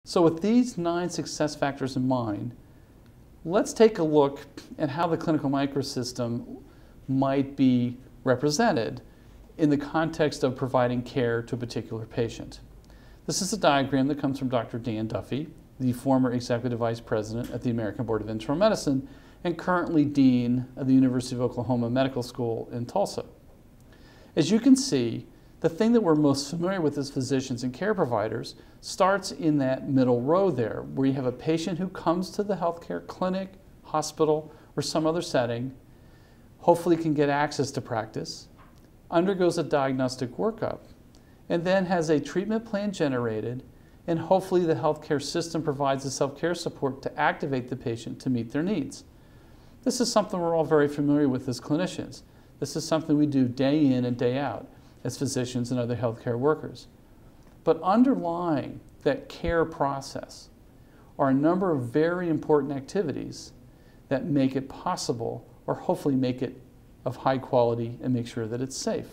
So with these 9 success factors in mind, let's take a look at how the clinical microsystem might be represented in the context of providing care to a particular patient. This is a diagram that comes from Dr. Dan Duffy, the former Executive Vice President at the American Board of Internal Medicine and currently Dean of the University of Oklahoma Medical School in Tulsa. As you can see, the thing that we're most familiar with as physicians and care providers starts in that middle row there, where you have a patient who comes to the healthcare clinic, hospital, or some other setting, hopefully can get access to practice, undergoes a diagnostic workup, and then has a treatment plan generated, and hopefully the healthcare system provides the self-care support to activate the patient to meet their needs. This is something we're all very familiar with as clinicians. This is something we do day in and day out as physicians and other healthcare workers. But underlying that care process are a number of very important activities that make it possible, or hopefully make it of high quality and make sure that it's safe.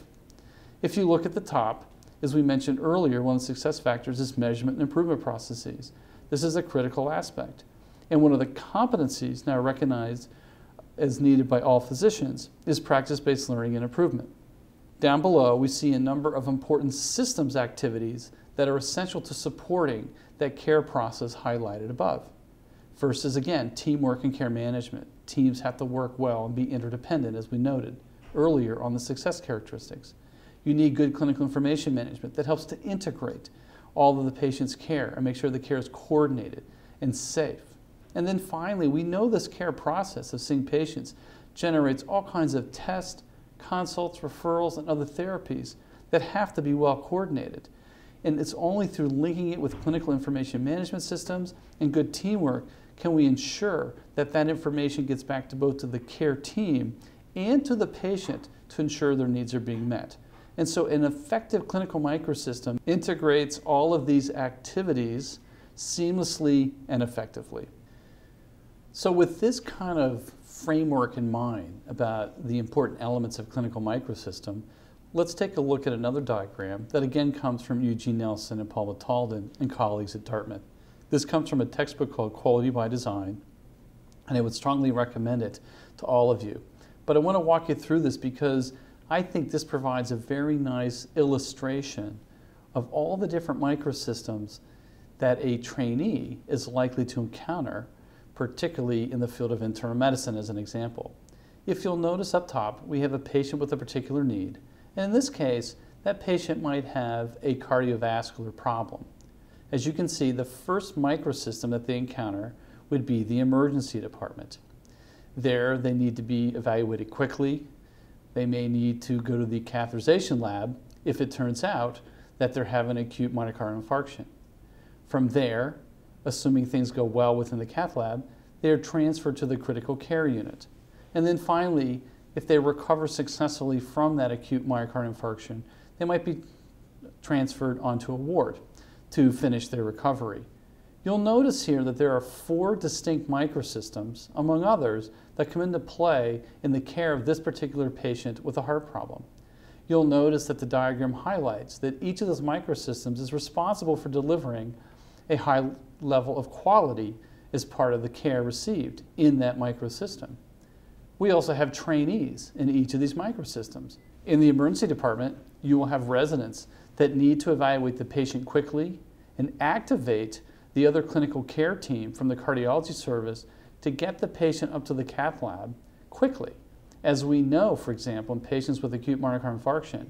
If you look at the top, as we mentioned earlier, one of the success factors is measurement and improvement processes. This is a critical aspect. And one of the competencies now recognized as needed by all physicians is practice-based learning and improvement. Down below, we see a number of important systems activities that are essential to supporting that care process highlighted above. First is, again, teamwork and care management. Teams have to work well and be interdependent, as we noted earlier on the success characteristics. You need good clinical information management that helps to integrate all of the patient's care and make sure the care is coordinated and safe. And then finally, we know this care process of seeing patients generates all kinds of tests, consults, referrals, and other therapies that have to be well coordinated. And it's only through linking it with clinical information management systems and good teamwork can we ensure that that information gets back to both to the care team and to the patient to ensure their needs are being met. And so an effective clinical microsystem integrates all of these activities seamlessly and effectively. So with this kind of framework in mind about the important elements of clinical microsystem, let's take a look at another diagram that again comes from Eugene Nelson and Paula Talden and colleagues at Dartmouth. This comes from a textbook called Quality by Design, and I would strongly recommend it to all of you. But I want to walk you through this because I think this provides a very nice illustration of all the different microsystems that a trainee is likely to encounter, particularly in the field of internal medicine as an example. If you'll notice up top, we have a patient with a particular need. And in this case, that patient might have a cardiovascular problem. As you can see, the first microsystem that they encounter would be the emergency department. There, they need to be evaluated quickly. They may need to go to the catheterization lab if it turns out that they're having acute myocardial infarction. From there, assuming things go well within the cath lab, they are transferred to the critical care unit. And then finally, if they recover successfully from that acute myocardial infarction, they might be transferred onto a ward to finish their recovery. You'll notice here that there are 4 distinct microsystems, among others, that come into play in the care of this particular patient with a heart problem. You'll notice that the diagram highlights that each of those microsystems is responsible for delivering a high level of quality as part of the care received in that microsystem. We also have trainees in each of these microsystems. In the emergency department, you will have residents that need to evaluate the patient quickly and activate the other clinical care team from the cardiology service to get the patient up to the cath lab quickly. As we know, for example, in patients with acute myocardial infarction,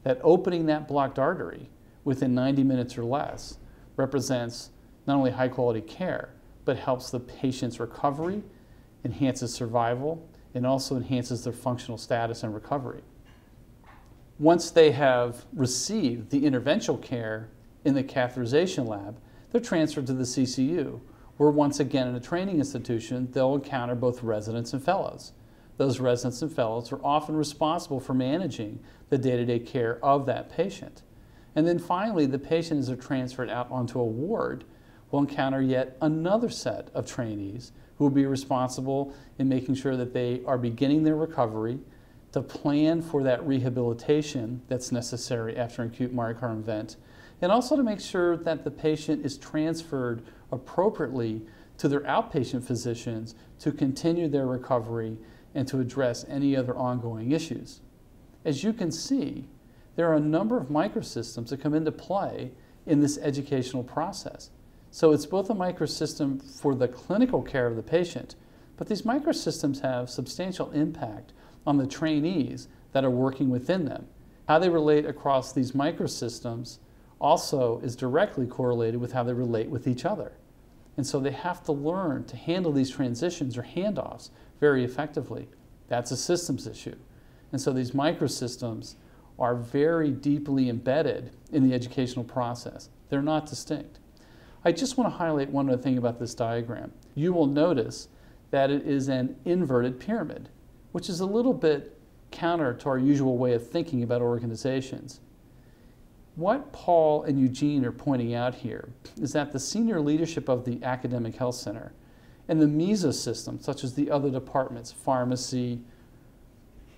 that opening that blocked artery within 90 minutes or less represents not only high quality care, but helps the patient's recovery, enhances survival, and also enhances their functional status and recovery. Once they have received the interventional care in the catheterization lab, they're transferred to the CCU, where once again in a training institution, they'll encounter both residents and fellows. Those residents and fellows are often responsible for managing the day-to-day care of that patient. And then finally, the patient, as they're transferred out onto a ward, will encounter yet another set of trainees who will be responsible in making sure that they are beginning their recovery, to plan for that rehabilitation that's necessary after an acute myocardial event, and also to make sure that the patient is transferred appropriately to their outpatient physicians to continue their recovery and to address any other ongoing issues. As you can see, there are a number of microsystems that come into play in this educational process. So it's both a microsystem for the clinical care of the patient, but these microsystems have substantial impact on the trainees that are working within them. How they relate across these microsystems also is directly correlated with how they relate with each other. And so they have to learn to handle these transitions or handoffs very effectively. That's a systems issue. And so these microsystems are very deeply embedded in the educational process. They're not distinct. I just want to highlight one other thing about this diagram. You will notice that it is an inverted pyramid, which is a little bit counter to our usual way of thinking about organizations. What Paul and Eugene are pointing out here is that the senior leadership of the academic health center and the mesosystems, such as the other departments, pharmacy,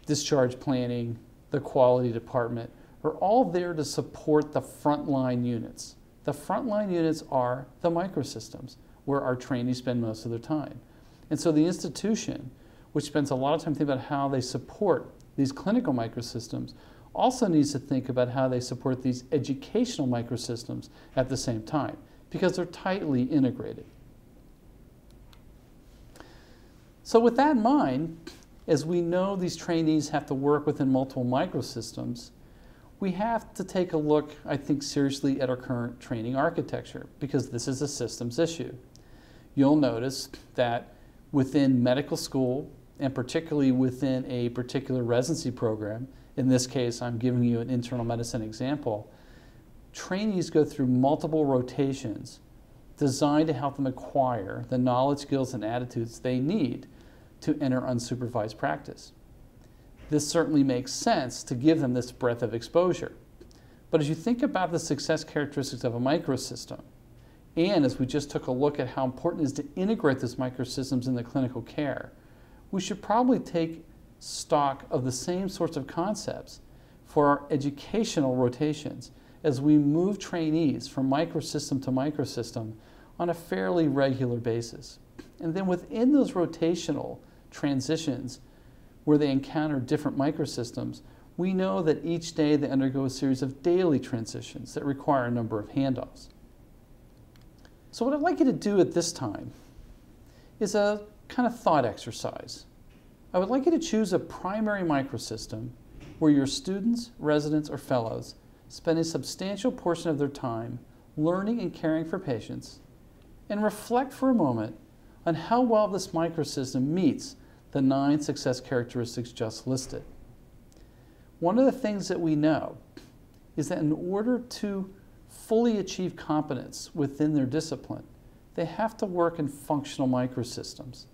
discharge planning, the quality department, are all there to support the frontline units. The frontline units are the microsystems where our trainees spend most of their time. And so the institution, which spends a lot of time thinking about how they support these clinical microsystems, also needs to think about how they support these educational microsystems at the same time, because they're tightly integrated. So with that in mind, as we know these trainees have to work within multiple microsystems, we have to take a look, I think, seriously at our current training architecture, because this is a systems issue. You'll notice that within medical school, and particularly within a particular residency program, in this case, I'm giving you an internal medicine example, trainees go through multiple rotations designed to help them acquire the knowledge, skills, and attitudes they need to enter unsupervised practice. This certainly makes sense to give them this breadth of exposure. But as you think about the success characteristics of a microsystem, and as we just took a look at how important it is to integrate those microsystems in the clinical care, we should probably take stock of the same sorts of concepts for our educational rotations as we move trainees from microsystem to microsystem on a fairly regular basis. And then within those rotational transitions where they encounter different microsystems, we know that each day they undergo a series of daily transitions that require a number of handoffs. So what I'd like you to do at this time is a kind of thought exercise. I would like you to choose a primary microsystem where your students, residents, or fellows spend a substantial portion of their time learning and caring for patients, and reflect for a moment on how well this microsystem meets the 9 success characteristics just listed. One of the things that we know is that in order to fully achieve competence within their discipline, they have to work in functional microsystems.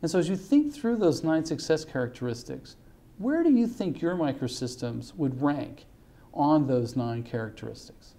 And so as you think through those 9 success characteristics, where do you think your microsystems would rank on those 9 characteristics?